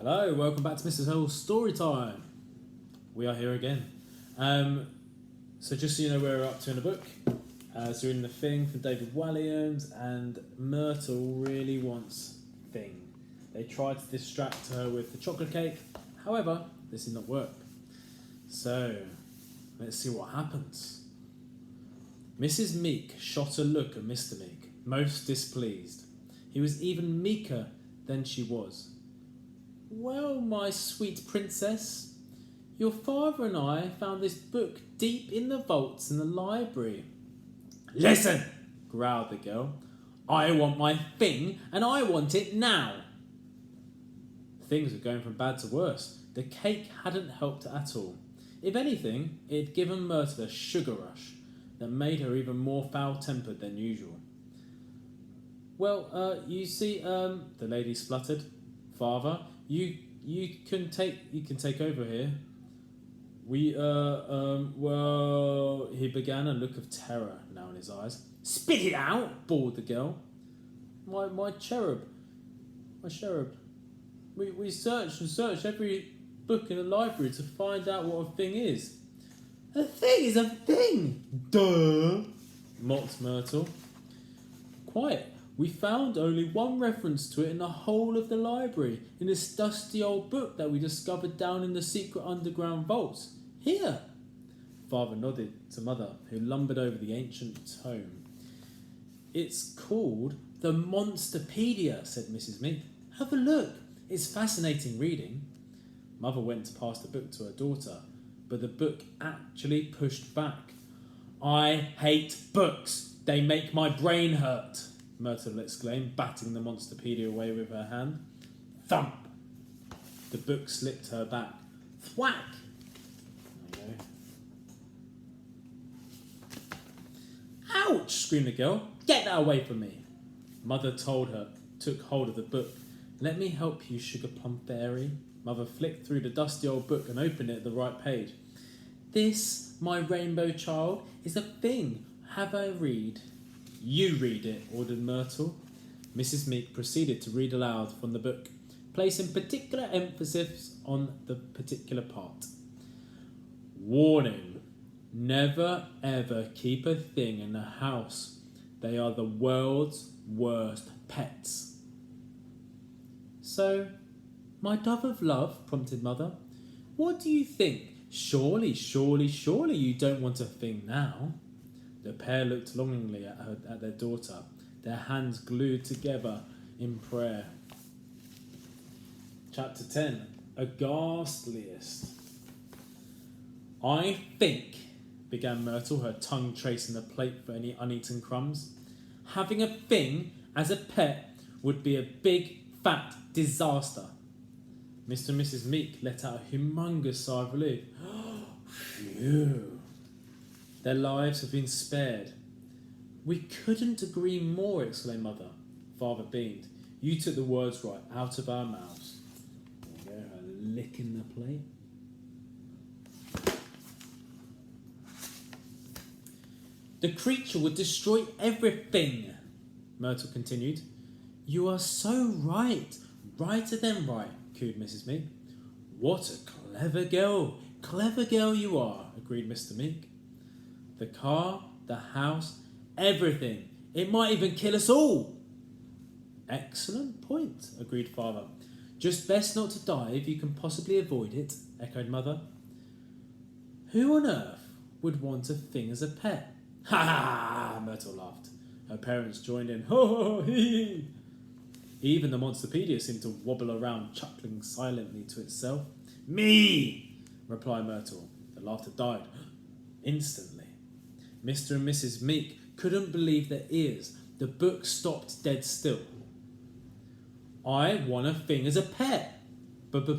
Hello, welcome back to Mr. Hill's Storytime. We are here again. So just so you know where we're up to in the book, so we're in The Thing from David Walliams, and Myrtle really wants Thing. They try to distract her with the chocolate cake, however, this did not work. So, let's see what happens. Mrs. Meek shot a look at Mr. Meek, most displeased. He was even meeker than she was. Well, my sweet princess, your father and I found this book deep in the vaults in the library. Listen, growled the girl. I want my thing, and I want it now. Things were going from bad to worse. The cake hadn't helped at all. If anything, it had given Myrtle a sugar rush that made her even more foul-tempered than usual. Well, you see, the lady spluttered. Father, you can take over here. Well, he began, a look of terror now in his eyes. Spit it out, bawled the girl. My cherub. We searched and searched every book in the library to find out what a thing is. A thing is a thing! Duh! Mocked Myrtle. Quiet. We found only one reference to it in the whole of the library, in this dusty old book that we discovered down in the secret underground vaults. Here! Father nodded to Mother, who lumbered over the ancient tome. It's called the Monsterpedia, said Mrs. Meek. Have a look. It's fascinating reading. Mother went to pass the book to her daughter, but the book actually pushed back. I hate books. They make my brain hurt, Myrtle exclaimed, batting the Monsterpedia away with her hand. Thump! The book slipped her back. Thwack! There you go. Ouch! Screamed the girl. Get that away from me! Mother took hold of the book. Let me help you, Sugar Plum Fairy. Mother flicked through the dusty old book and opened it at the right page. This, my rainbow child, is a thing. Have a read. You read it, ordered Myrtle. Mrs. Meek proceeded to read aloud from the book, placing particular emphasis on the particular part. Warning. Never ever keep a thing in the house. They are the world's worst pets. So, my dove of love, prompted Mother, what do you think? Surely you don't want a thing now. The pair looked longingly at their daughter, their hands glued together in prayer. Chapter 10. A Ghastliest. I think, began Myrtle, her tongue tracing the plate for any uneaten crumbs, having a thing as a pet would be a big, fat disaster. Mr. and Mrs. Meek let out a humongous sigh of relief. Phew. Their lives have been spared. We couldn't agree more, exclaimed Mother. Father beamed. You took the words right out of our mouths. There you go, her licking the plate. The creature would destroy everything, Myrtle continued. You are so right. Righter than right, cooed Mrs. Meek. What a clever girl you are, agreed Mr. Meek. The car, the house, everything. It might even kill us all. Excellent point, agreed Father. Just best not to die if you can possibly avoid it, echoed Mother. Who on earth would want a thing as a pet? Ha ha! Myrtle laughed. Her parents joined in. Ho ho hee! Even the Monsterpedia seemed to wobble around, chuckling silently to itself. Me! Replied Myrtle. The laughter died instantly. Mr. and Mrs. Meek couldn't believe their ears. The book stopped dead still. I want a thing as a pet, began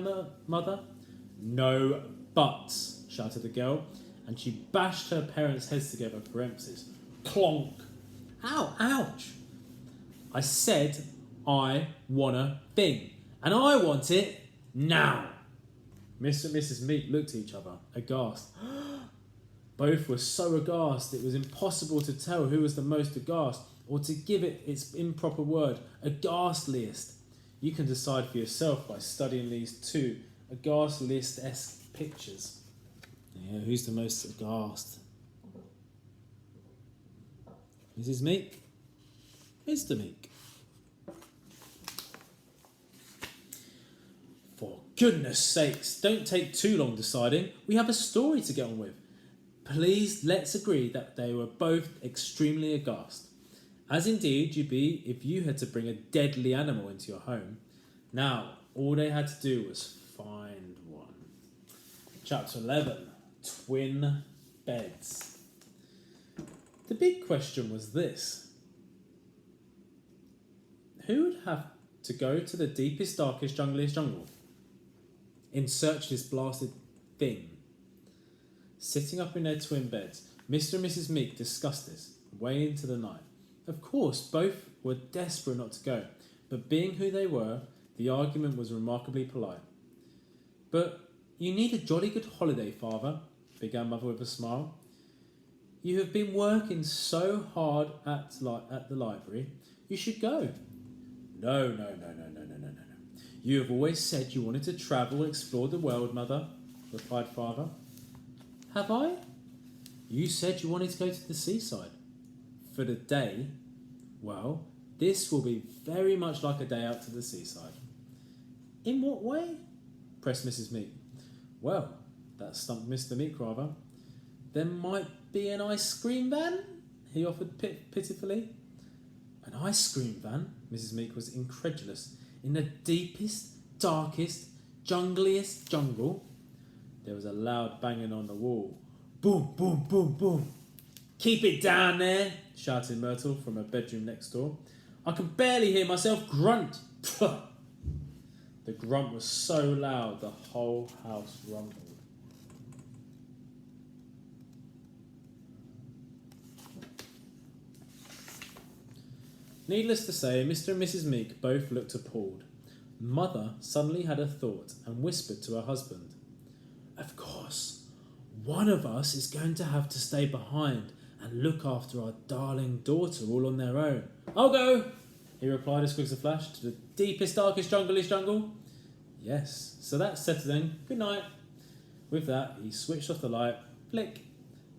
the Mother. No buts, shouted the girl, and she bashed her parents' heads together for emphasis. Clonk! Ow, ouch! I said I want a thing, and I want it now. Mr. and Mrs. Meek looked at each other, aghast. Both were so aghast it was impossible to tell who was the most aghast, or to give it its improper word, a ghastliest. You can decide for yourself by studying these two aghast list-esque pictures. Yeah, who's the most aghast? Mrs. Meek? Mr. Meek? For goodness sakes, don't take too long deciding. We have a story to get on with. Please, let's agree that they were both extremely aghast, as indeed you'd be if you had to bring a deadly animal into your home. Now, all they had to do was find one. Chapter 11, Twin Beds. The big question was this. Who would have to go to the deepest, darkest, jungliest jungle in search of this blasted thing? Sitting up in their twin beds, Mr. and Mrs. Meek discussed this way into the night. Of course, both were desperate not to go, but being who they were, the argument was remarkably polite. But you need a jolly good holiday, father, began Mother with a smile. You have been working so hard at the library, you should go. No. You have always said you wanted to travel and explore the world, Mother, replied Father. Have I? You said you wanted to go to the seaside. For the day? Well, this will be very much like a day out to the seaside. In what way? Pressed Mrs. Meek. Well, that stumped Mr. Meek rather. There might be an ice cream van, he offered pitifully. An ice cream van? Mrs. Meek was incredulous. In the deepest, darkest, jungliest jungle? There was a loud banging on the wall. Boom, boom, boom, boom. Keep it down there, shouted Myrtle from her bedroom next door. I can barely hear myself grunt. The grunt was so loud the whole house rumbled. Needless to say, Mr. and Mrs. Meek both looked appalled. Mother suddenly had a thought and whispered to her husband, Of course, one of us is going to have to stay behind and look after our darling daughter all on their own. I'll go, he replied as quick as a flash, to the deepest, darkest, jungliest jungle. Yes, so that's settled then. Good night. With that, he switched off the light. Flick.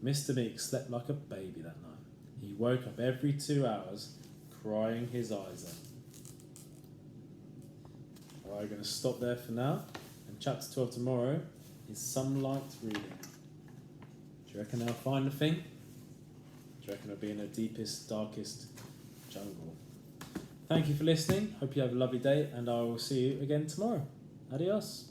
Mr. Meek slept like a baby that night. He woke up every 2 hours, crying his eyes out. Alright, I'm going to stop there for now. And chapter 12 tomorrow is some light reading. Do you reckon they'll find the thing? Do you reckon it'll be in the deepest, darkest jungle? Thank you for listening. Hope you have a lovely day, and I will see you again tomorrow. Adios.